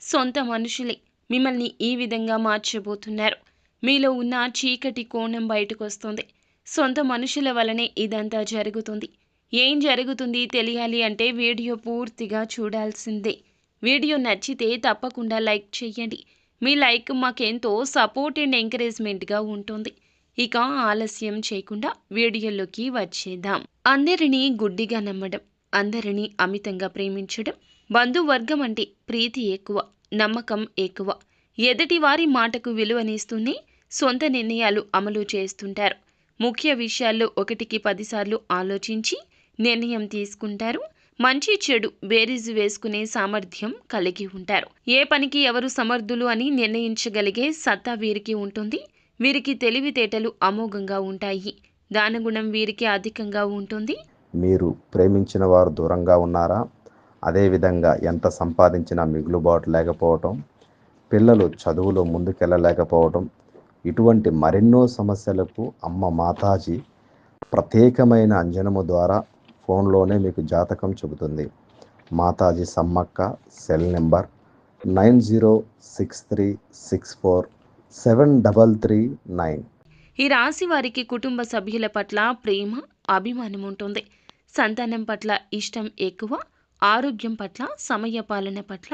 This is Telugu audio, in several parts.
సొంత మనుషులే మిమ్మల్ని ఈ విధంగా మార్చబోతున్నారు. మీలో ఉన్న చీకటి కోణం బయటకొస్తుంది. సొంత మనుషుల వలనే ఇదంతా జరుగుతుంది. ఏం జరుగుతుంది తెలియాలి అంటే వీడియో పూర్తిగా చూడాల్సిందే. వీడియో నచ్చితే తప్పకుండా లైక్ చేయండి. మీ లైక్ మాకెంతో సపోర్ట్ అండ్ ఎంకరేజ్మెంట్గా ఉంటుంది. ఇక ఆలస్యం చేయకుండా వీడియోలోకి వచ్చేద్దాం. అందరినీ గుడ్డిగా నమ్మడం, అందరినీ అమితంగా ప్రేమించడం, బంధువర్గం అంటే ప్రీతి ఎక్కువ, నమ్మకం ఎక్కువ, ఎదుటి వారి మాటకు విలువనిస్తూనే సొంత నిర్ణయాలు అమలు చేస్తుంటారు. ముఖ్య విషయాల్లో 1కి 10 సార్లు ఆలోచించి నిర్ణయం తీసుకుంటారు. మంచి చెడు బేరీజు వేసుకునే సామర్థ్యం కలిగి ఉంటారు. ఏ పనికి ఎవరు సమర్థులు అని నిర్ణయించగలిగే సత్తా వీరికి ఉంటుంది. వీరికి తెలివితేటలు అమోఘంగా ఉంటాయి. దానగుణం వీరికి అధికంగా ఉంటుంది. మీరు ప్రేమించిన వారు దూరంగా ఉన్నారా? అదేవిధంగా ఎంత సంపాదించినా మిగులుబాటు లేకపోవటం, పిల్లలు చదువులో ముందుకెళ్ళలేకపోవటం, ఇటువంటి మరెన్నో సమస్యలకు అమ్మ మాతాజీ ప్రత్యేకమైన అంజనము ద్వారా ఫోన్లోనే మీకు జాతకం చెబుతుంది. Mataji Sammakka cell number 9063647339. ఈ రాశి వారికి కుటుంబ సభ్యుల పట్ల ప్రేమ, అభిమానం ఉంటుంది. సంతానం పట్ల ఇష్టం ఎక్కువ. ఆరోగ్యం పట్ల, సమయ పాలన పట్ల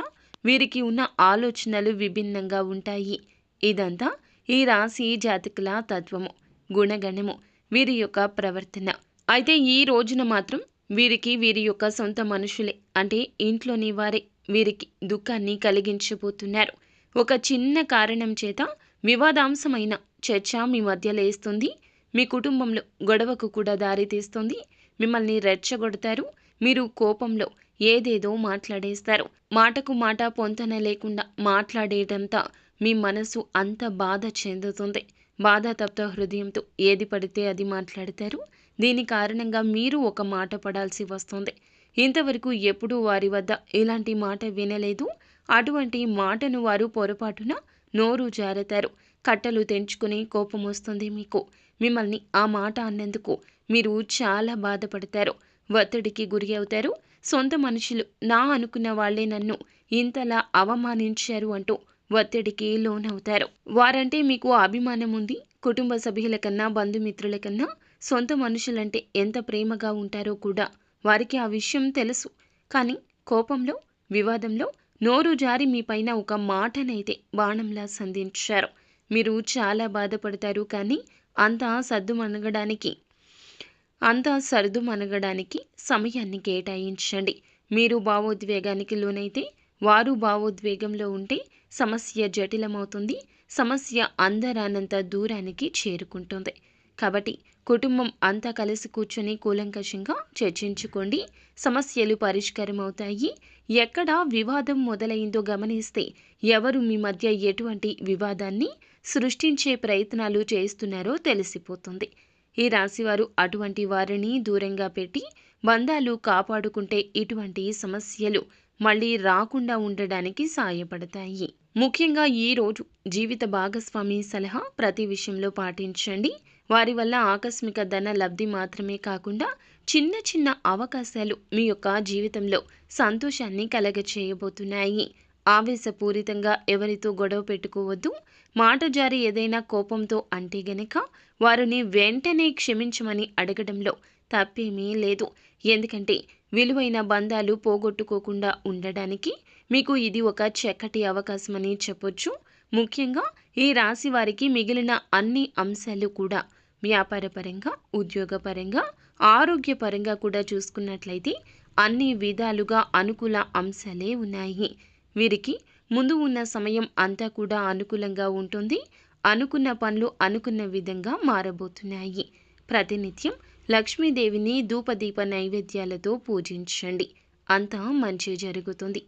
వీరికి ఉన్న ఆలోచనలు విభిన్నంగా ఉంటాయి. ఇదంతా ఈ రాశి జాతకుల తత్వము, గుణగణము, వీరి యొక్క ప్రవర్తన. అయితే ఈ రోజున మాత్రం వీరికి వీరి యొక్క సొంత మనుషులే అంటే ఇంట్లోని వారే వీరికి దుఃఖాన్ని కలిగించబోతున్నారు. ఒక చిన్న కారణం చేత వివాదాంశమైన చర్చ మీ మధ్య లేస్తుంది. మీ కుటుంబంలో గొడవకు కూడా దారితీస్తుంది. మిమ్మల్ని రెచ్చగొడతారు. మీరు కోపంలో ఏదేదో మాట్లాడేస్తారు. మాటకు మాట పొంతన లేకుండా మాట్లాడేటంతా మీ మనసు అంత బాధ చెందుతుంది. బాధాతప్త హృదయంతో ఏది పడితే అది మాట్లాడతారు. దీని కారణంగా మీరు ఒక మాట పడాల్సి వస్తుంది. ఇంతవరకు ఎప్పుడూ వారి వద్ద ఇలాంటి మాట వినలేదు. అటువంటి మాటను వారు పొరపాటున నోరు జారతారు. కట్టలు తెంచుకుని కోపం వస్తుంది మీకు. మిమ్మల్ని ఆ మాట అన్నందుకు మీరు చాలా బాధపడతారు. ఒత్తిడికి గురి అవుతారు. సొంత మనుషులు నా అనుకున్న వాళ్లే నన్ను ఇంతలా అవమానించారు అంటూ ఒత్తిడికి లోనవుతారు. వారంటే మీకు అభిమానం ఉంది. కుటుంబ సభ్యుల కన్నా, బంధుమిత్రుల కన్నా సొంత మనుషులంటే ఎంత ప్రేమగా ఉంటారో కూడా వారికి ఆ విషయం తెలుసు. కానీ కోపంలో, వివాదంలో నోరు జారి మీ పైన ఒక మాటనైతే బాణంలా సంధించారు. మీరు చాలా బాధపడతారు. కానీ అంతా సర్దుమణగడానికి సమయాన్ని కేటాయించండి. మీరు భావోద్వేగానికి లోనైతే, వారు భావోద్వేగంలో ఉంటే సమస్య జటిలమవుతుంది. సమస్య అందరానంత దూరానికి చేరుకుంటుంది. కాబట్టి కుటుంబం అంతా కలిసి కూర్చొని కూలంకషంగా చర్చించుకోండి. సమస్యలు పరిష్కారం అవుతాయి. ఎక్కడ వివాదం మొదలైందో గమనిస్తే ఎవరు మీ మధ్య ఎటువంటి వివాదాన్ని సృష్టించే ప్రయత్నాలు చేస్తున్నారో తెలిసిపోతుంది. ఈ రాశివారు అటువంటి వారిని దూరంగా పెట్టి బంధాలు కాపాడుకుంటే ఇటువంటి సమస్యలు మళ్ళీ రాకుండా ఉండడానికి సాయపడతాయి. ముఖ్యంగా ఈ రోజు జీవిత భాగస్వామి సలహా ప్రతి విషయంలో పాటించండి. వారి వల్ల ఆకస్మిక ధన లబ్ధి మాత్రమే కాకుండా చిన్న చిన్న అవకాశాలు మీ యొక్క జీవితంలో సంతోషాన్ని కలగచేయబోతున్నాయి. ఆవేశపూరితంగా ఎవరితో గొడవ పెట్టుకోవద్దు. మాట జారి ఏదైనా కోపంతో అంటే గనక వారిని వెంటనే క్షమించమని అడగడంలో తప్పేమీ లేదు. ఎందుకంటే విలువైన బంధాలు పోగొట్టుకోకుండా ఉండడానికి మీకు ఇది ఒక చక్కటి అవకాశమని చెప్పొచ్చు. ముఖ్యంగా ఈ రాశి వారికి మిగిలిన అన్ని అంశాలు కూడా వ్యాపారపరంగా, ఉద్యోగపరంగా, ఆరోగ్యపరంగా కూడా చూసుకున్నట్లయితే అన్ని విధాలుగా అనుకూల అంశాలే ఉన్నాయి. వీరికి ముందు ఉన్న సమయం అంతా కూడా అనుకూలంగా ఉంటుంది. అనుకున్న పనులు అనుకున్న విధంగా మారబోతున్నాయి. ప్రతినిత్యం లక్ష్మీదేవిని ధూపదీప నైవేద్యాలతో పూజించండి. అంతా మంచి జరుగుతుంది.